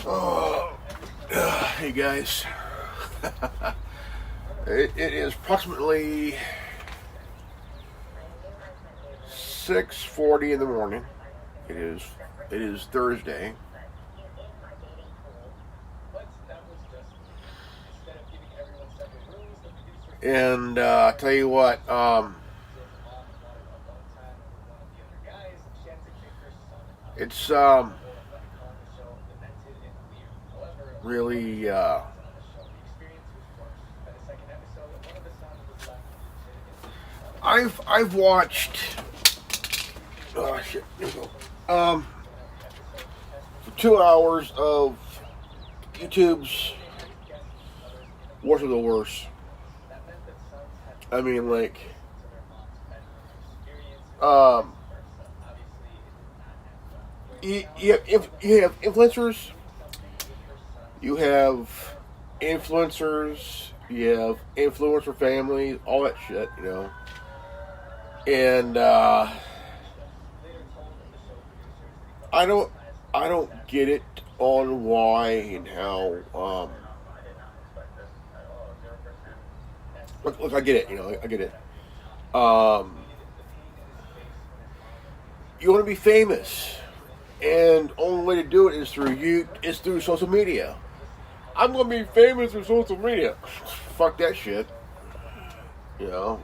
Oh, hey guys. It is approximately 6:40 in the morning. It is Thursday. And I tell you what, it's really I've watched shit. Here we go. For 2 hours of YouTube's worst of the worst. I mean, like, you have influencers, you have influencer families, all that shit, and I don't get it on why and how. Look, I get it, I get it. You want to be famous, and the only way to do it is through social media. I'm gonna be famous through social media. Fuck that shit. I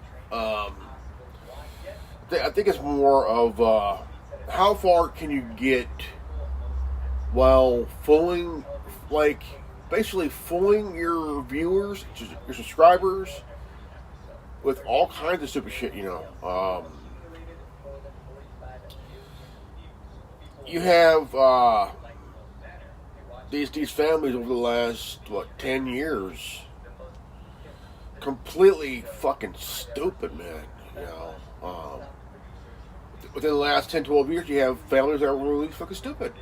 think it's more of how far can you get while basically fooling your viewers, your subscribers, with all kinds of stupid shit. You have these families over the last 10 years, completely fucking stupid, man. Within the last 10, 12 years, you have families that are really fucking stupid.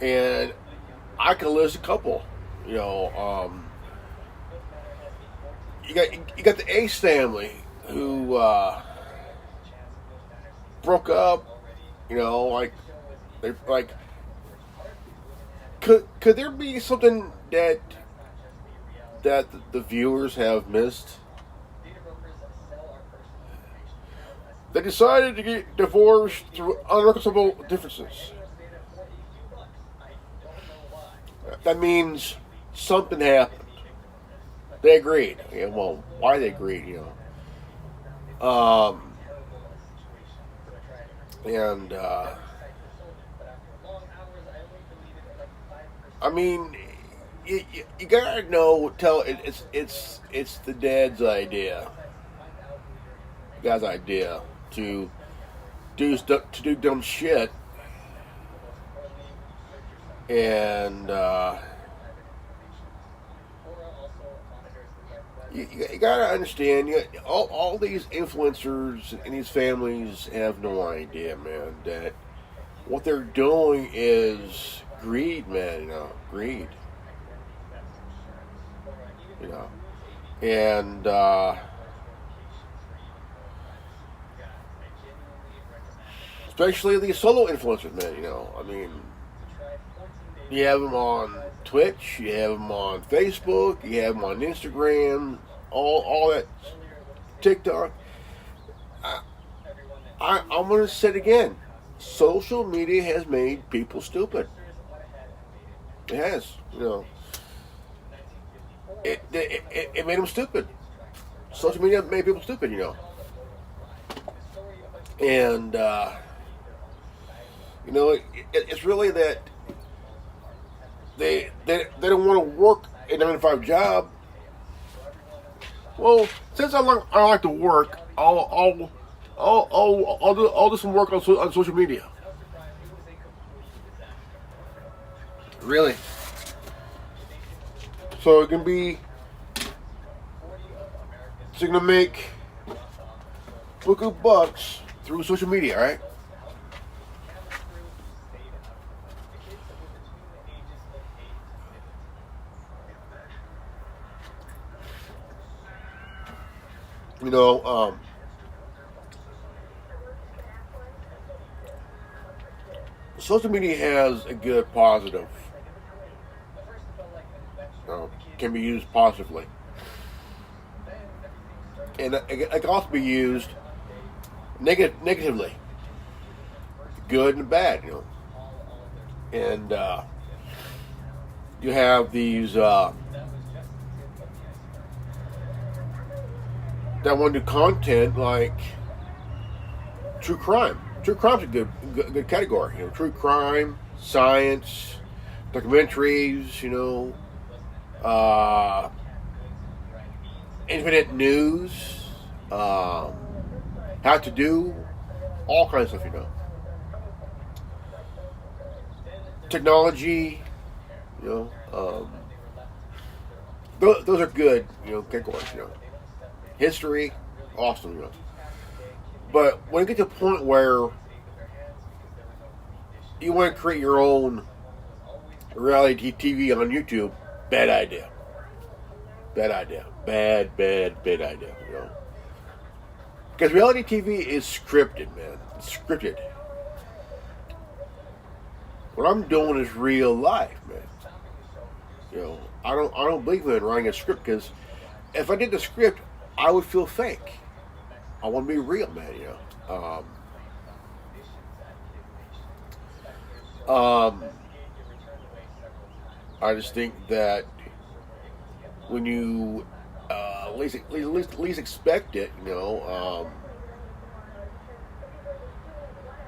And I can list a couple. You got the Ace family who broke up. Could there be something that the viewers have missed? They decided to get divorced through unreconcilable differences. That means something happened. They agreed. Well, why they agreed, And I mean, you gotta know. It's the dad's idea, guy's idea to do dumb shit, and you gotta understand. All these influencers and these families have no idea, man, that what they're doing is greed, man. Greed. And especially these solo influencers, man. I mean, you have them on Twitch, you have them on Facebook, you have them on Instagram, all that, TikTok. I'm going to say it again. Social media has made people stupid. It has, It made them stupid. Social media made people stupid, And, it's really that they don't want to work a 9-to-5 job. Well, since I like to work, I'll do some work on social media. Really. So it's gonna make book of bucks through social media, right? Social media has a good positive can be used positively, and it can also be used negatively, good and bad, And you have these that want to do content like true crime. True crime's a good category. True crime, science, documentaries. Infinite news, how to do, all kinds of stuff. Technology, those are good, categories. History, awesome. But when you get to a point where you want to create your own reality TV on YouTube, bad idea. Bad idea. Bad idea. Because reality TV is scripted, man. It's scripted. What I'm doing is real life, man. I don't believe in writing a script, because if I did the script, I would feel fake. I want to be real, man. I just think that when you at least expect it,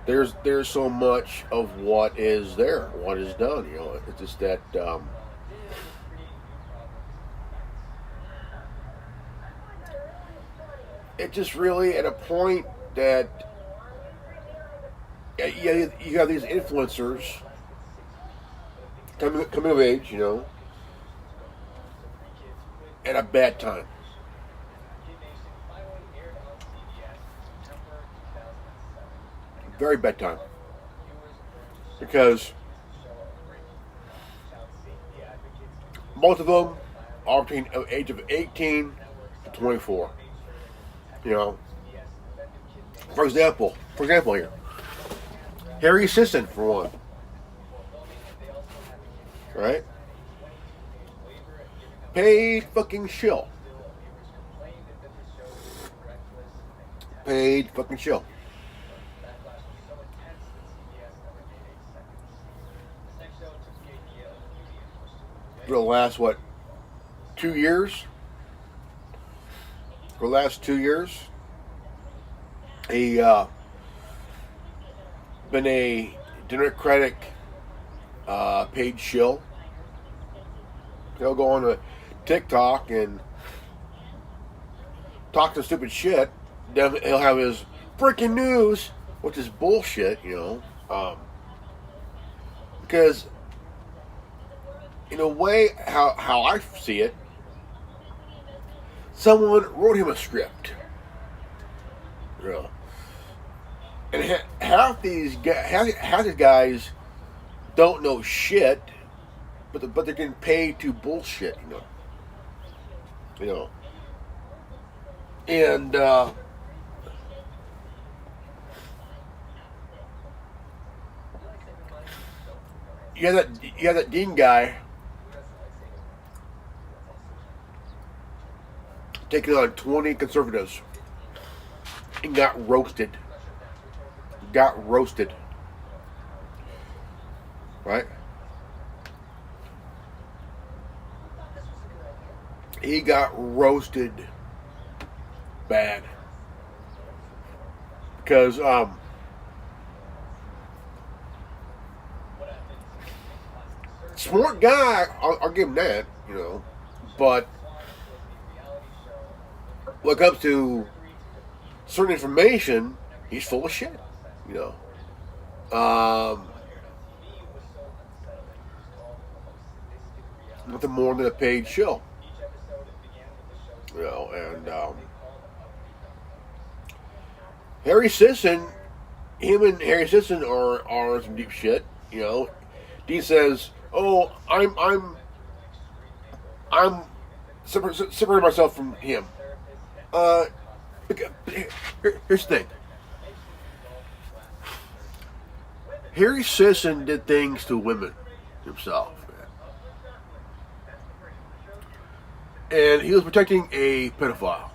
there's so much of what is there, what is done. It's just that it just really at a point that you have these influencers coming of age, at a bad time. Very bad time. Because most of them are between the age of 18 to 24. For example here. Harry Sisson, for one. Right? Paid fucking shill. Paid fucking shill. For the last, 2 years? For the last 2 years, he been a Democratic paid shill. He'll go on to TikTok and talk some stupid shit. Then he'll have his freaking news, which is bullshit, because in a way, how I see it, someone wrote him a script. And half these guys don't know shit, but they're getting paid to bullshit, And you have that Dean guy taking on 20 conservatives and got roasted. Right? He got roasted bad. Because, smart guy, I'll give him that, but when it comes to certain information, he's full of shit, nothing more than a paid shill, and Harry Sisson, him and Harry Sisson are some deep shit, Dean says, "Oh, I'm separating myself from him." Here's the thing. Harry Sisson did things to women himself. And he was protecting a pedophile.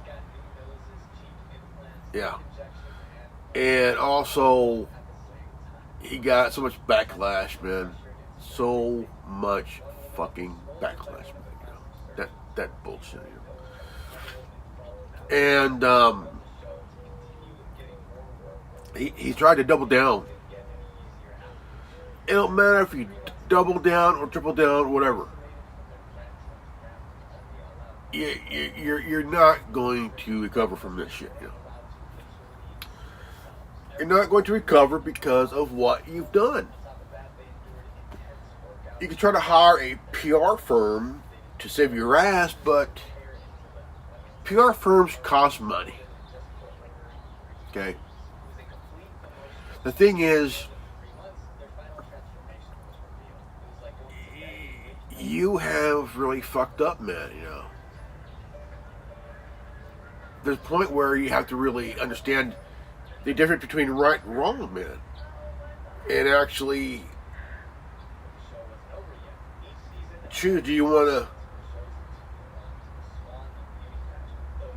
Yeah. And also, he got so much backlash, man. So much fucking backlash, man. You know, that bullshit. You know? And he tried to double down. It don't matter if you double down or triple down, whatever. You're not going to recover from this shit. You know? You're not going to recover because of what you've done. You can try to hire a PR firm to save your ass, but PR firms cost money. Okay? The thing is, you have really fucked up, man, you know. There's a point where you have to really understand the difference between right and wrong, man. And actually choose, do you want to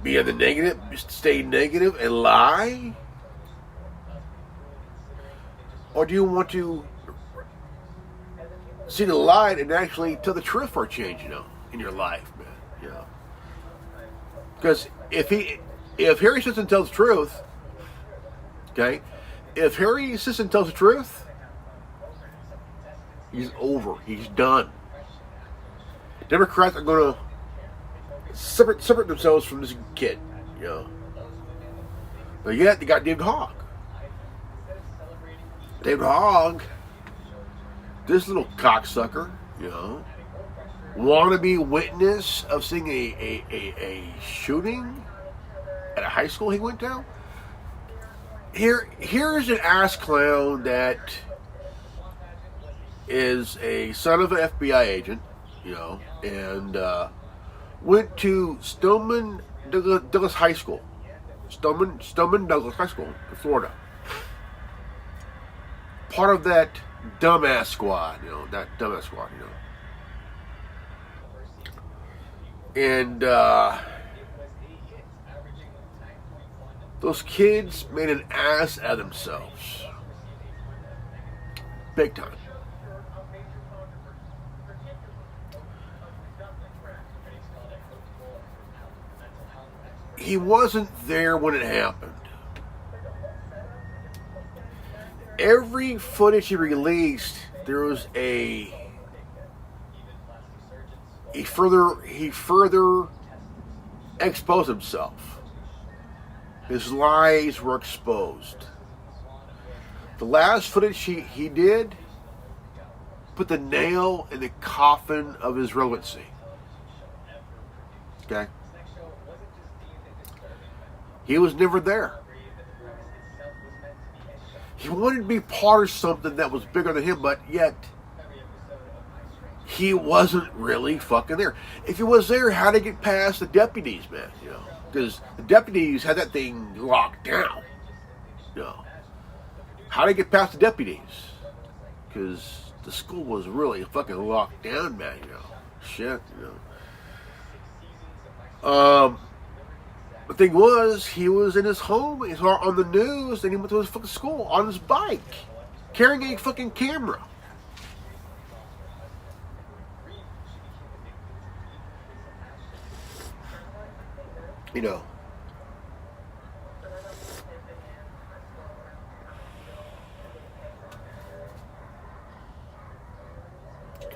be in the negative, stay negative and lie? Or do you want to see the light and actually tell the truth for a change, you know, in your life, man, you know? Because if Harry Sisson tells the truth, okay, if Harry Sisson tells the truth, he's over. He's done. Democrats are going to separate themselves from this kid, you know. But yet, they got David Hogg. David Hogg, this little cocksucker, you know, wannabe witness of seeing a shooting at a high school he went to. Here's an ass clown that is a son of an FBI agent, you know, and went to Stoneman Douglas High School. Stoneman Douglas High School in Florida. Part of that dumbass squad, you know, And those kids made an ass out of themselves. Big time. He wasn't there when it happened. Every footage he released, there was he further exposed himself. His lies were exposed. The last footage he did put the nail in the coffin of his relevancy. Okay? He was never there. He wanted to be part of something that was bigger than him, but yet he wasn't really fucking there. If he was there, how'd he get past the deputies, man? You know, because the deputies had that thing locked down. You know, how'd he get past the deputies? Because the school was really fucking locked down, man. You know, shit. You know. The thing was, he was in his home, he saw on the news, and he went to his fucking school on his bike, carrying a fucking camera. You know.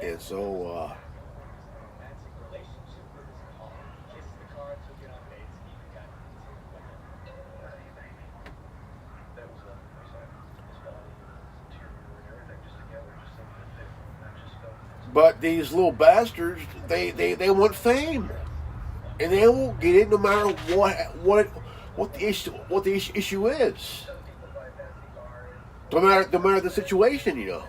And so, but these little bastards, they want fame, and they won't get it no matter what the issue is. No matter the situation, you know.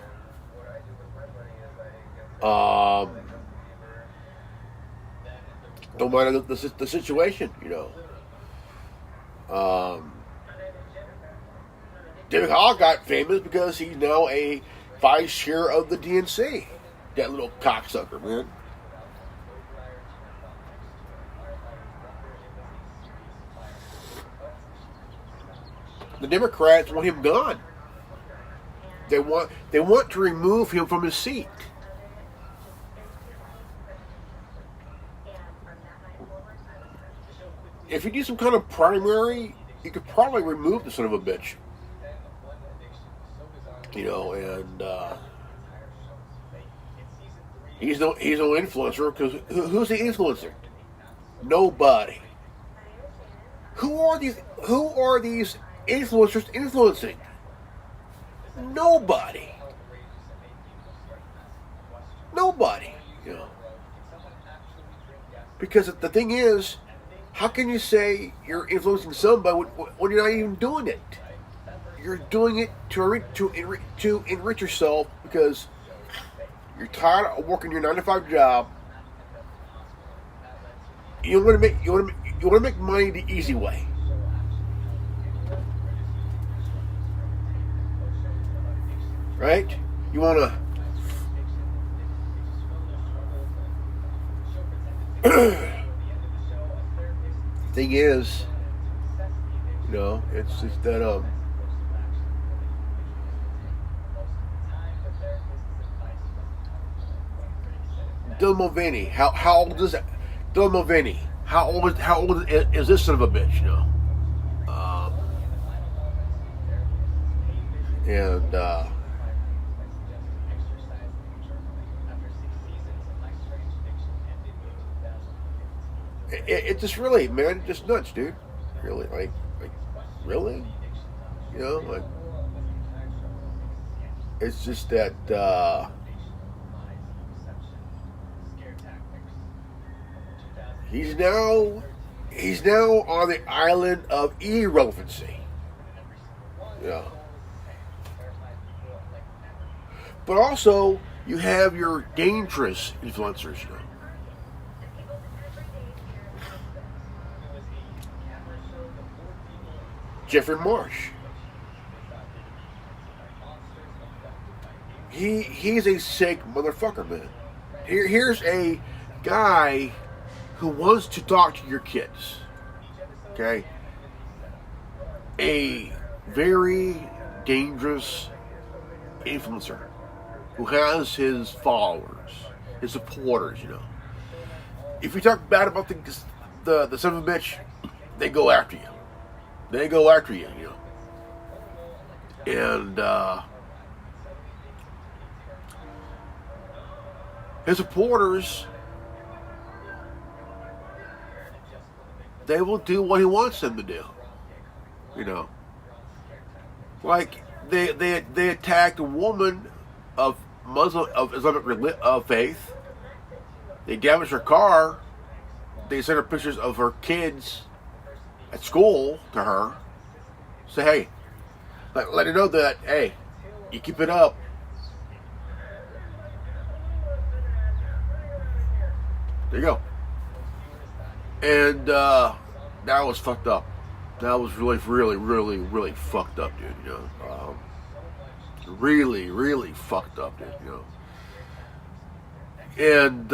No matter the situation, you know. David Hogg got famous because he's now a vice chair of the DNC. That little cocksucker, man. The Democrats want him gone. They want to remove him from his seat. If you do some kind of primary, you could probably remove the son of a bitch. You know, and he's no influencer, because who's he influencing? Nobody. Who are these influencers influencing? Nobody. Nobody. You know. Because the thing is, how can you say you're influencing somebody when you're not even doing it? You're doing it to enrich yourself because you're tired of working your 9-to-5 job. You want to make money the easy way. Right? You want to. Thing is, you know, it's just that Dylan Mulvaney. How old is that? Dylan Mulvaney. How old is this son of a bitch? You know. And it just really, man, just nuts, dude. Really, like really, you know, like it's just that he's now on the island of irrelevancy. Yeah. But also, you have your dangerous influencers, you know. Jeffrey Marsh. He's a sick motherfucker, man. Here's a guy who wants to talk to your kids. Okay? A very dangerous influencer who has his followers, his supporters, you know. If you talk bad about the son of a bitch, they go after you. They go after you, you know. And his supporters, they will do what he wants them to do. You know. Like they attacked a woman of Islamic faith. They damaged her car. They sent her pictures of her kids at school to her. Say, hey, let her know that, hey, you keep it up. There you go. And that was fucked up. That was really, really, really, really fucked up, dude. You know, really, really fucked up, dude. You know, and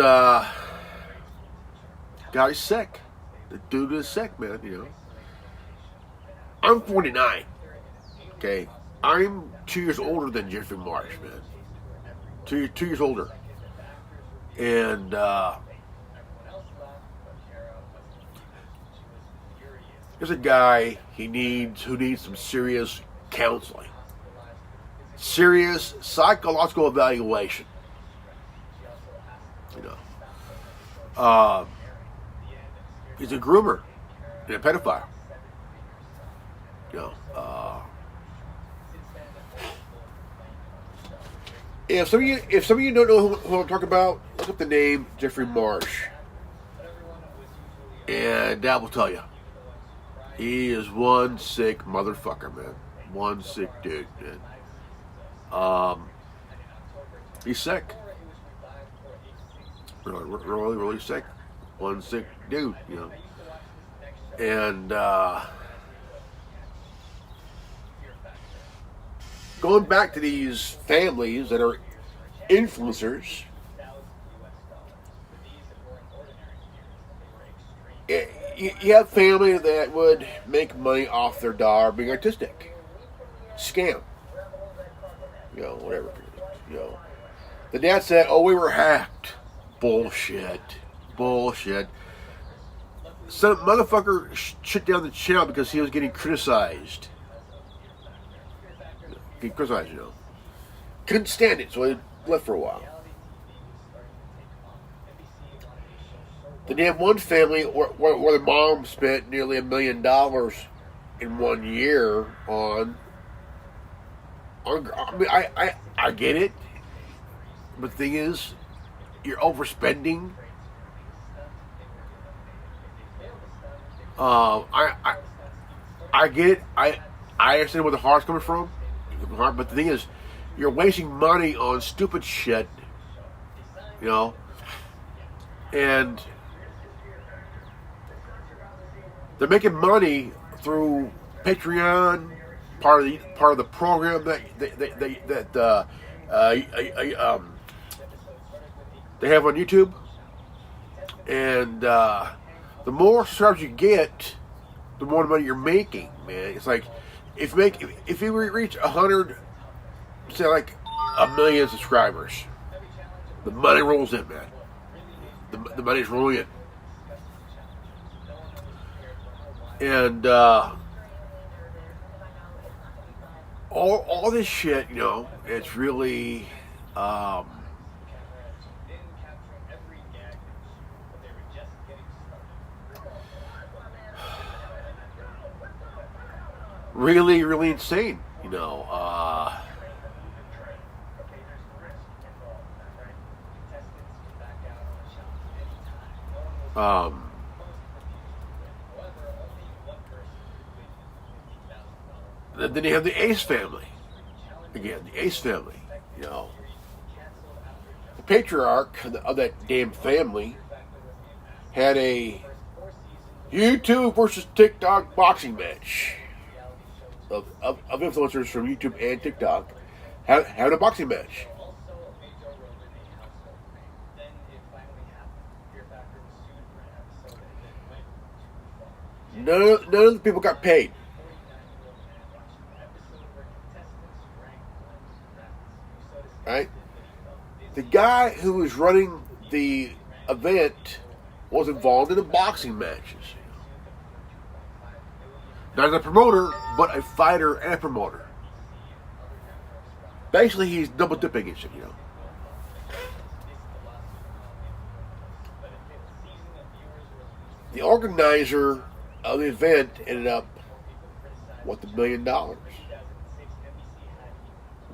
guy's sick. The dude is sick, man. You know, I'm 49. Okay, I'm 2 years older than Jeffrey Marsh, man. Two years older, and there's a guy who needs some serious counseling, serious psychological evaluation. You know, he's a groomer and a pedophile. You know, if some of you don't know who I'm talking about, look up the name Jeffrey Marsh, and that will tell you. He is one sick motherfucker, man. One sick dude, man. He's sick. Really, really, really sick. One sick dude, you know. And going back to these families that are influencers, you have family that would make money off their daughter being artistic. scam. Whatever. The dad said, "Oh, we were hacked." Bullshit. Some motherfucker shut down the channel because he was getting criticized. Couldn't stand it, so he left for a while. Then you have one family where the mom spent nearly $1 million in 1 year on. I mean, I get it, but the thing is, you're overspending. I get it. I understand where the heart's coming from, but the thing is, you're wasting money on stupid shit, and they're making money through Patreon, part of the program that they have on YouTube, and the more subscribers you get, the more money you're making, man. It's like if you reach 100, say like 1 million subscribers, the money rolls in, man. The money's rolling in, and all this shit, it's really. Really, really insane, Then you have the Ace family. Again, the Ace family, The patriarch of that damn family had a YouTube versus TikTok boxing match of influencers from YouTube and TikTok having a boxing match. None of the people got paid. Right? The guy who was running the event was involved in the boxing matches. Not a promoter, but a fighter and a promoter. Basically, he's double dipping and shit, The organizer of the event ended up with $1 million.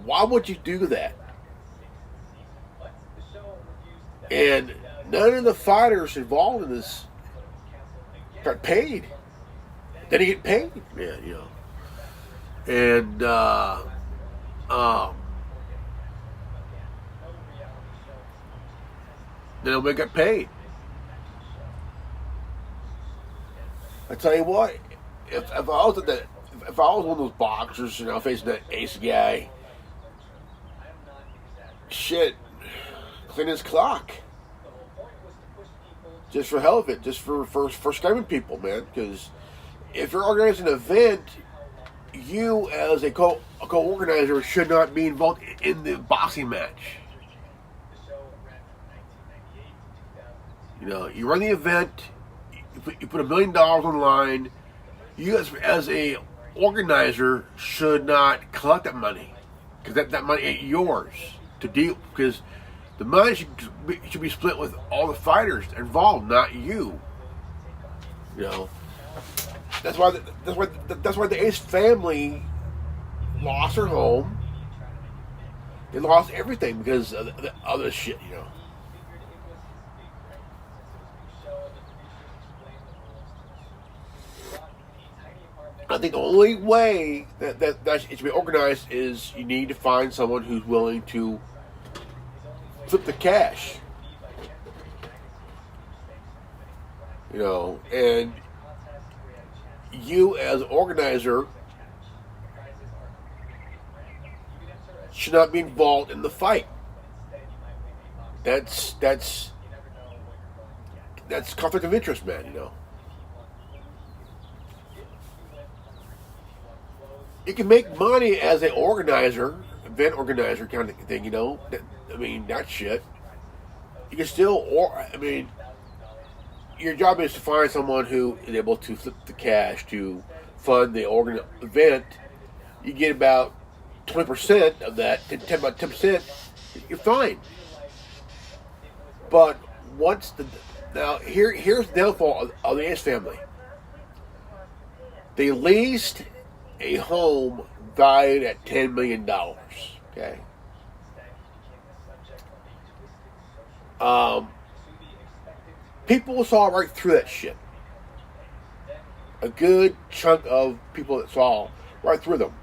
Why would you do that? And none of the fighters involved in this got paid. They didn't get paid, man, And nobody got paid. I tell you what, if I was one of those boxers, facing that Ace guy, shit, clean his clock. Just for hell of it, just for scamming people, man. Because if you're organizing an event, you as a co-organizer should not be involved in the boxing match. You run the event, you put $1 million on the line. You as a organizer should not collect that money, because that money ain't yours to deal. Because the money should be split with all the fighters involved, not you. That's why the Ace family lost their home. They lost everything because of the other shit, I think the only way that it should be organized is you need to find someone who's willing to flip the cash. And you as an organizer should not be involved in the fight. That's conflict of interest, man, you can make money as an organizer, event organizer kind of thing. I mean, that shit. You can still, your job is to find someone who is able to flip the cash to fund the event. You get about 20% of that, about 10%. You're fine. But here's the downfall of the Ace family. They leased a home valued at $10 million. Okay. People saw right through that shit. A good chunk of people that saw right through them.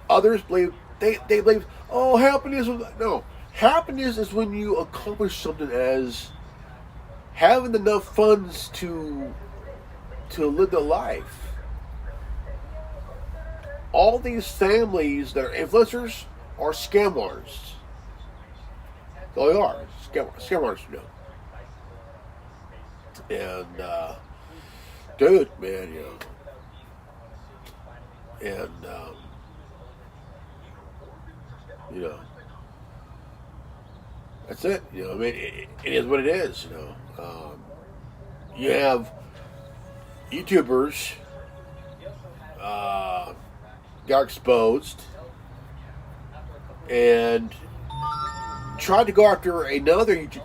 Others believe they believe, oh, happiness. No, happiness is when you accomplish something as having enough funds to live the life. All these families that are influencers are scam artists. That's all they are. Scam artists, And, dude, man, and, that's it. I mean, it is what it is. You have YouTubers got exposed and tried to go after another YouTube.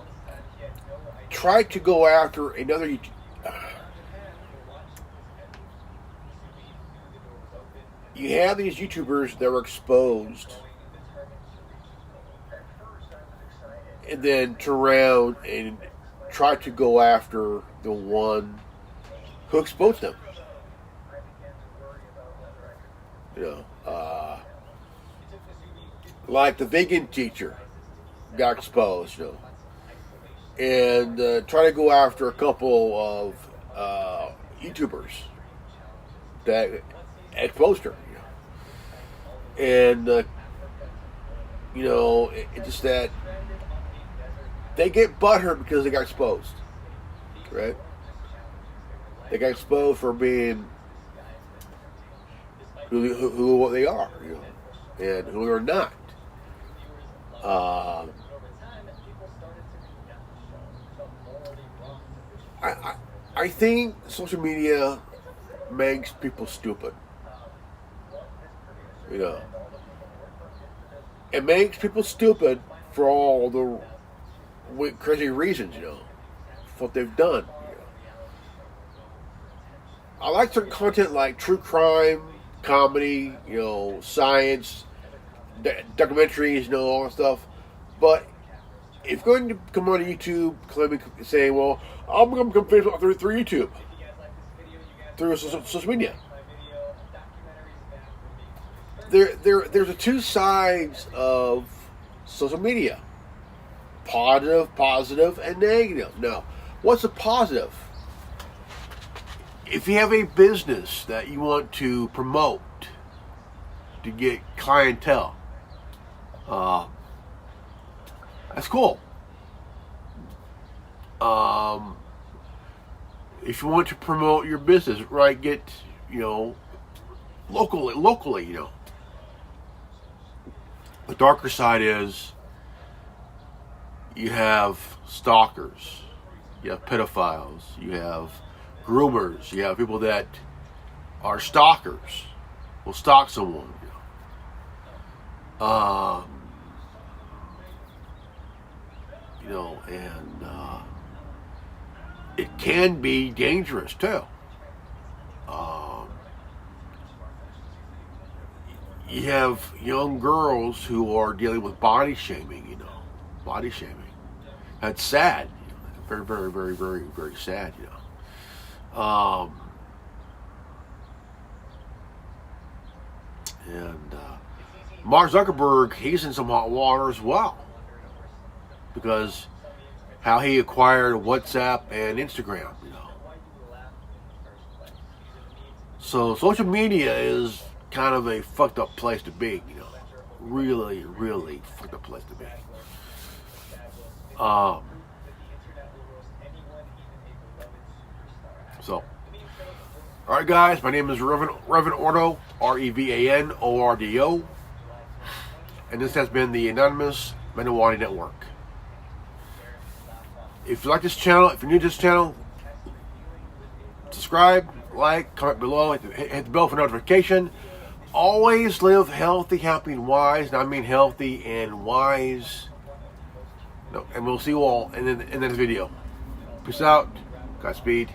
You have these YouTubers that were exposed and then turn around and try to go after the one who exposed them. Like the vegan teacher got exposed, and try to go after a couple of YouTubers that exposed her. And it's just that they get butthurt because they got exposed, right? They got exposed for being who they are, and who they're not. I think social media makes people stupid. It makes people stupid for all the crazy reasons, for what they've done. I like certain content like true crime, comedy, science, documentaries, all that stuff. But if you're going to come on YouTube saying, well, I'm going to become famous through YouTube, through social media. There's the two sides of social media. Positive, and negative. Now, what's a positive? If you have a business that you want to promote to get clientele, that's cool. If you want to promote your business, right, get, locally. The darker side is you have stalkers, you have pedophiles, you have groomers, you have people that are stalkers, will stalk someone. And it can be dangerous too. You have young girls who are dealing with body shaming, That's sad. Very, very, very, very, very sad, And Mark Zuckerberg, he's in some hot water as well. Because how he acquired WhatsApp and Instagram, So social media is kind of a fucked up place to be, Really, really fucked up place to be. So, Alright guys, my name is Reverend Ordo, Revanordo, and this has been the Anonymous Mando'Ade Network. If you like this channel, if you're new to this channel, subscribe, like, comment below, hit the bell for notification. Always live healthy, happy, and wise. And I mean healthy and wise. No, and we'll see you all in the next video. Peace out. Godspeed.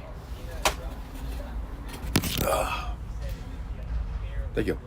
Thank you.